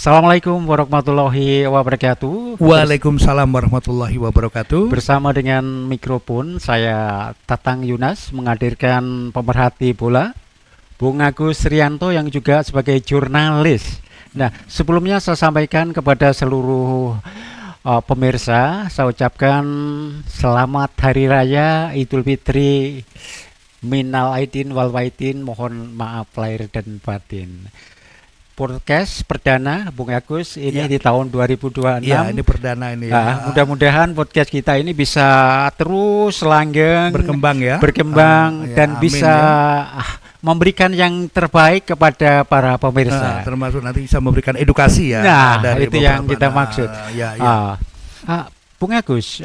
Assalamualaikum warahmatullahi wabarakatuh. Waalaikumsalam warahmatullahi wabarakatuh. Bersama dengan mikrofon saya Tatang Yunas menghadirkan pemerhati bola Bung Agus Rianto yang juga sebagai jurnalis. Nah, sebelumnya saya sampaikan kepada seluruh pemirsa, saya ucapkan selamat Hari Raya Idul Fitri Minal Aidin wal Faizin, mohon maaf lahir dan batin. Podcast perdana Bung Agus ini di tahun 2026. Ya, ini perdana ini ya. Mudah-mudahan podcast kita ini bisa terus langgeng berkembang dan bisa memberikan yang terbaik kepada para pemirsa. Termasuk nanti bisa memberikan edukasi ya. Nah, dari itu yang kita maksud. Bung Agus,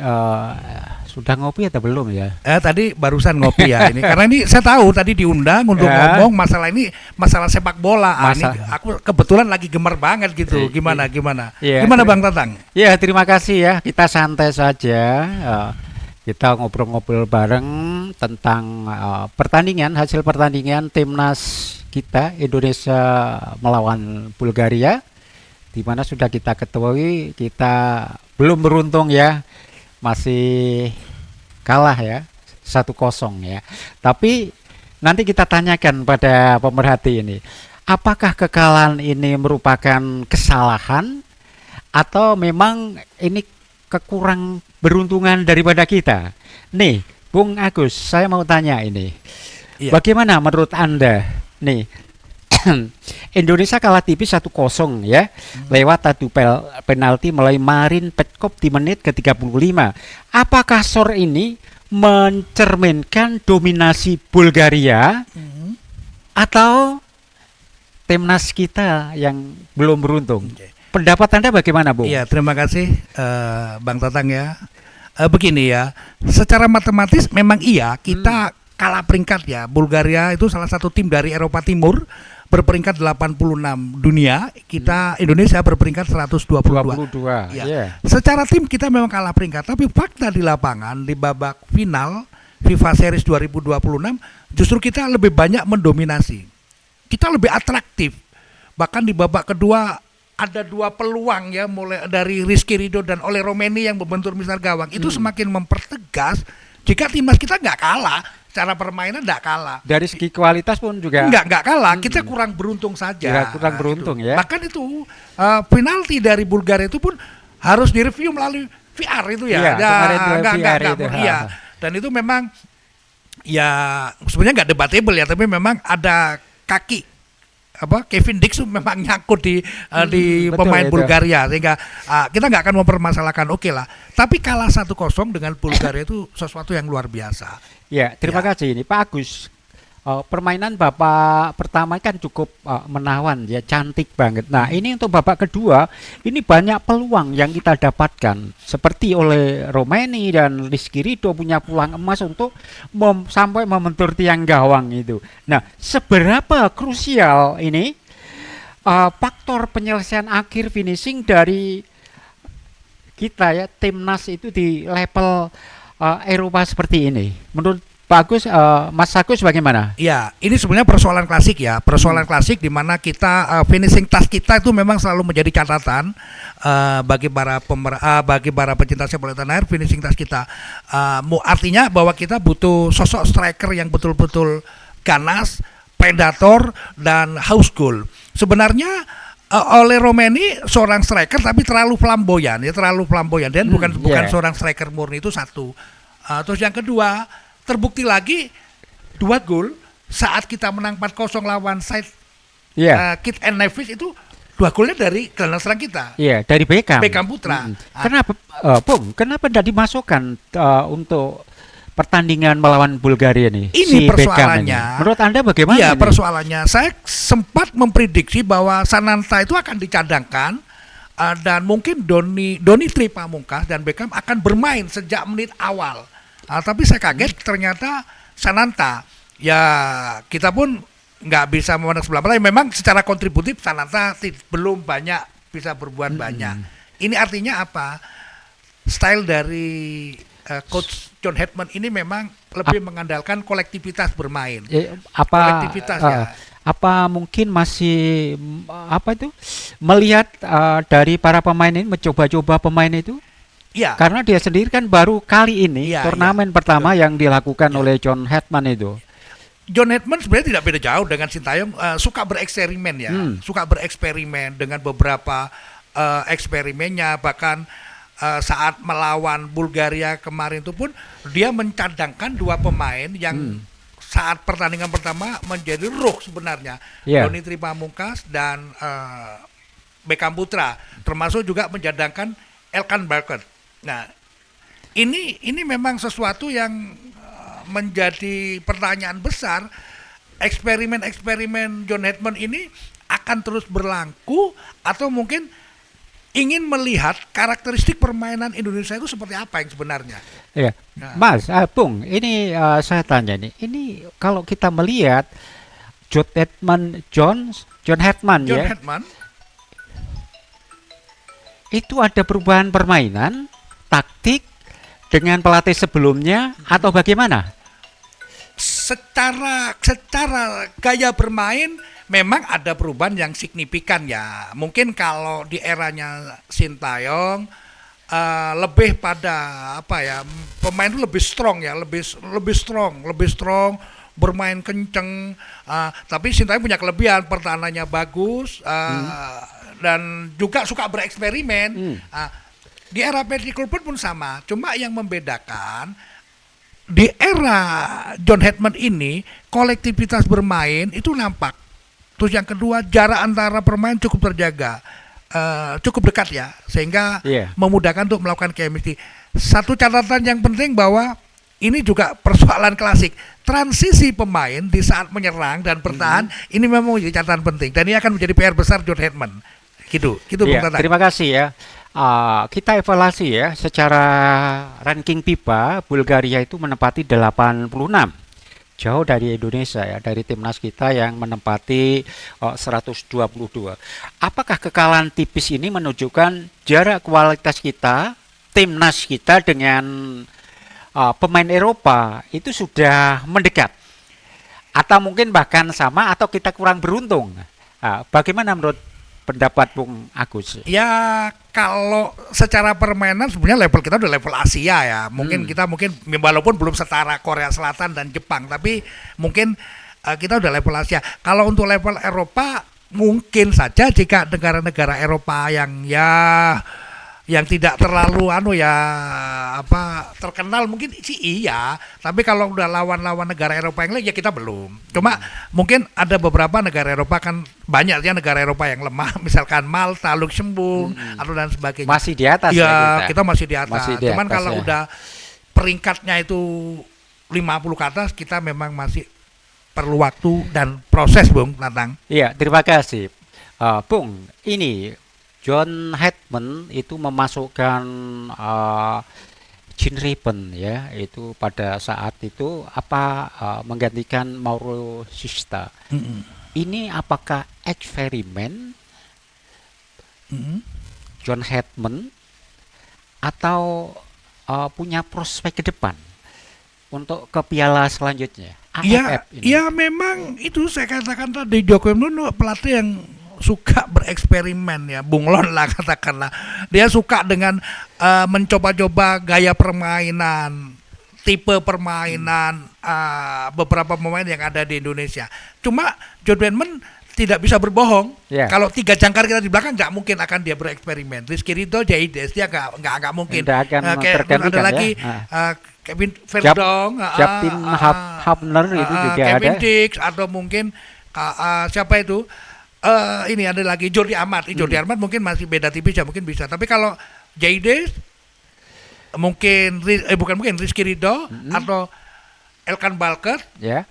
sudah ngopi atau belum ya? Tadi barusan ngopi ya ini. Karena ini saya tahu tadi diundang untuk ngomong masalah sepak bola. Ini aku kebetulan lagi gemar banget gitu. Gimana? Gimana Bang Tatang? Ya, terima kasih ya. Kita santai saja. Kita ngobrol-ngobrol bareng tentang hasil pertandingan timnas kita Indonesia melawan Bulgaria, di mana sudah kita ketahui kita belum beruntung ya, masih kalah ya 1-0 ya. Tapi nanti kita tanyakan pada pemerhati ini, apakah kekalahan ini merupakan kesalahan atau memang ini kekurang beruntungan daripada kita? Nih, Bung Agus, saya mau tanya ini. Bagaimana menurut Anda nih? Indonesia kalah tipis 1-0 ya, lewat adu penalti melalui Marin Petkov di menit ke-35. Apakah skor ini mencerminkan dominasi Bulgaria atau timnas kita yang belum beruntung? Pendapat Anda bagaimana, Bu? Iya, terima kasih Bang Tatang ya. Begini ya, secara matematis memang iya kita kalah peringkat ya. Bulgaria itu salah satu tim dari Eropa Timur, berperingkat 86 dunia, kita Indonesia berperingkat 122. Ya. Secara tim kita memang kalah peringkat, tapi fakta di lapangan di babak final FIFA Series 2026 justru kita lebih banyak mendominasi. Kita lebih atraktif. Bahkan di babak kedua ada 2 peluang ya, mulai dari Rizky Ridho dan Ole Romeni yang membentur misal gawang. Itu semakin mempertegas jika timnas kita nggak kalah. Cara permainan enggak kalah. Dari segi kualitas pun juga enggak kalah. Kita kurang beruntung saja. Kurang beruntung gitu. ya. Bahkan itu penalti dari Bulgaria itu pun harus direview melalui VR itu ya. Iya. Dan itu memang ya sebenarnya enggak debatable ya, tapi memang ada kaki Kevin Dix memang nyangkut di pemain itu. Bulgaria, sehingga kita nggak akan mempermasalahkan lah. Tapi kalah 1-0 dengan Bulgaria itu sesuatu yang luar biasa. Ya, terima kasih ini Pak Agus. Permainan Bapak pertama kan cukup menawan ya, cantik banget. Nah, ini untuk Bapak kedua, ini banyak peluang yang kita dapatkan. Seperti oleh Romeni dan Rizky Ridho punya peluang emas untuk sampai membentur tiang gawang itu. Nah, seberapa krusial ini faktor penyelesaian akhir finishing dari kita ya, timnas itu di level Eropa seperti ini? Menurut Pak Agus, Mas Agus bagaimana? Ya, ini sebenarnya persoalan klasik ya, klasik di mana kita finishing touch kita itu memang selalu menjadi catatan bagi para pecinta sepak bola tanah air. Finishing touch kita, artinya bahwa kita butuh sosok striker yang betul-betul ganas, predator dan haus gol. Sebenarnya oleh Romeni seorang striker tapi terlalu flamboyan dan bukan seorang striker murni, itu satu. Terus yang kedua, terbukti lagi 2 gol saat kita menang 4-0 lawan Kit and Nevis, itu 2 golnya dari gelandang serang kita. Iya, dari Beckham Putra. Kenapa kenapa tidak dimasukkan untuk pertandingan melawan Bulgaria nih? Ini persoalannya. Menurut Anda bagaimana? Iya, persoalannya saya sempat memprediksi bahwa Sananta itu akan dicadangkan dan mungkin Doni Tri Pamungkas dan Beckham akan bermain sejak menit awal. Tapi saya kaget ternyata Sananta. Ya, kita pun nggak bisa memandang sebelah mata. Memang secara kontributif Sananta belum banyak bisa berbuat banyak. Ini artinya apa? Style dari Coach John Hetman ini memang lebih mengandalkan kolektivitas bermain. Kolektivitas ya. apa mungkin masih apa itu melihat dari para pemain ini mencoba-coba pemain itu Iya, karena dia sendiri kan baru kali ini iya, iya. turnamen pertama Betul. yang dilakukan Iya. oleh John Hetman itu. John Hedman sebenarnya tidak beda jauh dengan Sintayong, suka bereksperimen ya, Hmm. suka bereksperimen dengan beberapa eksperimennya, bahkan saat melawan Bulgaria kemarin itu pun dia mencadangkan dua pemain yang saat pertandingan pertama menjadi ruh sebenarnya, Iya. Doni Pamungkas dan Beckham Putra, termasuk juga menjadangkan Elkan Barker. Nah, ini memang sesuatu yang menjadi pertanyaan besar. Eksperimen-eksperimen John Hedman ini akan terus berlaku atau mungkin ingin melihat karakteristik permainan Indonesia itu seperti apa yang sebenarnya. Iya. Nah, Mas, Bung, ini saya tanya nih. Ini kalau kita melihat John Hetman John ya, Hedman itu ada perubahan permainan, taktik dengan pelatih sebelumnya atau bagaimana? secara gaya bermain memang ada perubahan yang signifikan ya. Mungkin kalau di eranya Sintayong lebih pada apa ya, pemain itu lebih strong ya, lebih strong, bermain kenceng. Tapi Sintayong punya kelebihan, pertahanannya bagus dan juga suka bereksperimen. Di era Patrick Kluivert pun sama, cuma yang membedakan di era John Hedman ini kolektivitas bermain itu nampak. Terus yang kedua, jarak antara pemain cukup terjaga, cukup dekat ya, sehingga Iya. memudahkan untuk melakukan chemistry. Satu catatan yang penting bahwa ini juga persoalan klasik, transisi pemain di saat menyerang dan bertahan ini memang menjadi catatan penting dan ini akan menjadi PR besar John Hedman. Gitu Bung Iya, Tatang. terima kasih ya. Kita evaluasi ya, secara ranking FIFA, Bulgaria itu menempati 86. Jauh dari Indonesia ya, dari timnas kita yang menempati 122. Apakah kekalahan tipis ini menunjukkan jarak kualitas kita, timnas kita dengan pemain Eropa itu sudah mendekat? Atau mungkin bahkan sama atau kita kurang beruntung? Bagaimana menurut pendapat Bung Agus? Ya kalau secara permainan sebenarnya level kita udah level Asia ya. Mungkin kita walaupun belum setara Korea Selatan dan Jepang, tapi mungkin kita udah level Asia. Kalau untuk level Eropa mungkin saja jika negara-negara Eropa yang tidak terlalu terkenal mungkin sih iya, tapi kalau udah lawan-lawan negara Eropa yang lain ya kita belum. Cuma mungkin ada beberapa negara Eropa kan banyak ya negara Eropa yang lemah, misalkan Malta, Luxembourg atau dan sebagainya. Masih di atas Ya, ya kita masih di atas. Masih di Cuman atas, kalau ya. udah peringkatnya itu 50 ke atas kita memang masih perlu waktu dan proses, Bung Tatang. Iya, terima kasih. Bung, ini John Hetman itu memasukkan Jean Rippen ya, itu pada saat itu menggantikan Mauro Sista. Ini apakah eksperimen John Hetman atau punya prospek ke depan untuk ke piala selanjutnya? Ya, AFF ini. ya memang itu saya katakan tadi Jokowi Dodo pelatih yang suka bereksperimen ya, bunglon lah katakanlah. Dia suka dengan mencoba-coba gaya permainan, tipe permainan beberapa pemain yang ada di Indonesia. Cuma John Hedman tidak bisa berbohong. Ya. Kalau 3 jangkar kita di belakang nggak mungkin akan dia bereksperimen. Rizky Ridho, Jaides dia nggak mungkin. Tidak akan tergantikan ada ya. lagi Kevin Verdong, Justin Hubner itu juga Kevin ada. Dix atau mungkin siapa itu? Ini ada lagi Jordi Amat. Jordi Amat mungkin masih beda tipis ya, mungkin bisa. Tapi kalau Jaides mungkin bukan mungkin Rizky Ridho atau Elkan Balker, Ya.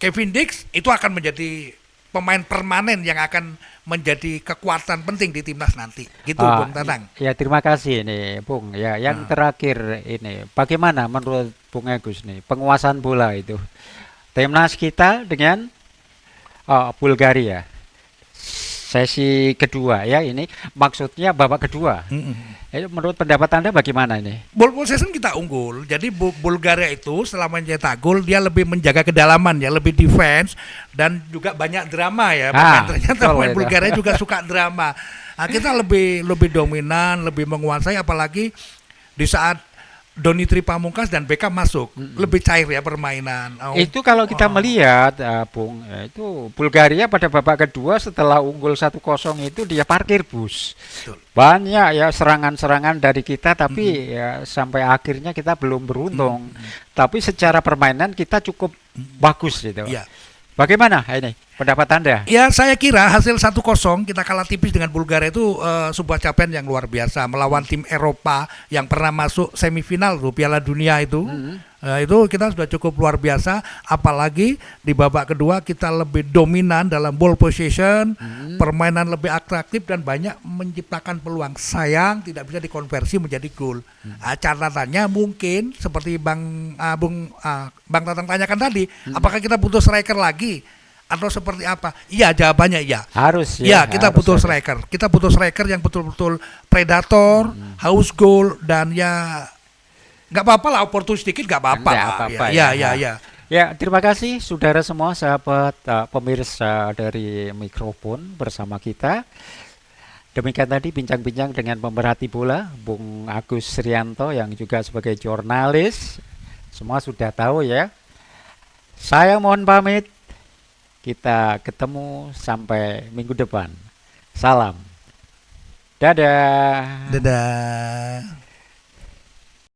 Kevin Dix itu akan menjadi pemain permanen yang akan menjadi kekuatan penting di timnas nanti. Gitu Bung Tatang. Ya, terima kasih nih Bung. Ya, yang terakhir ini bagaimana menurut Bung Agus nih penguasaan bola itu timnas kita dengan Bulgaria sesi kedua ya ini maksudnya babak kedua. Menurut pendapat Anda bagaimana ini? Ball possession kita unggul. Jadi Bulgaria itu setelah mencetak gol dia lebih menjaga kedalaman ya, lebih defense dan juga banyak drama ya. Ternyata pemain Bulgaria juga suka drama. Nah, kita lebih dominan, lebih menguasai apalagi di saat Donitri Pamungkas dan Beckham masuk, lebih cair ya permainan. Itu kalau kita melihat, Bung, itu Bulgaria pada babak kedua setelah unggul 1-0 itu dia parkir bus. Betul. Banyak ya serangan-serangan dari kita, tapi ya sampai akhirnya kita belum beruntung. Tapi secara permainan kita cukup bagus gitu. Ya. Bagaimana ini pendapat Anda? Ya, saya kira hasil 1-0 kita kalah tipis dengan Bulgaria itu sebuah capaian yang luar biasa melawan tim Eropa yang pernah masuk semifinal tuh Piala Dunia itu. Itu kita sudah cukup luar biasa, apalagi di babak kedua kita lebih dominan dalam ball possession, permainan lebih atraktif dan banyak menciptakan peluang. Sayang tidak bisa dikonversi menjadi gol. Catatannya mungkin seperti Bang Tatang tanyakan tadi, apakah kita butuh striker lagi atau seperti apa? Iya, jawabannya iya. Harus ya. Kita butuh striker. Kita butuh striker yang betul-betul predator, haus gol dan ya nggak apa-apa lah, opportunity sedikit nggak apa-apa. Ya. Ya, terima kasih saudara semua, sahabat pemirsa dari mikrofon bersama kita. Demikian tadi bincang-bincang dengan pemerhati bola, Bung Agus Srianto yang juga sebagai jurnalis. Semua sudah tahu ya. Saya mohon pamit. Kita ketemu sampai minggu depan. Salam. Dadah. Dadah.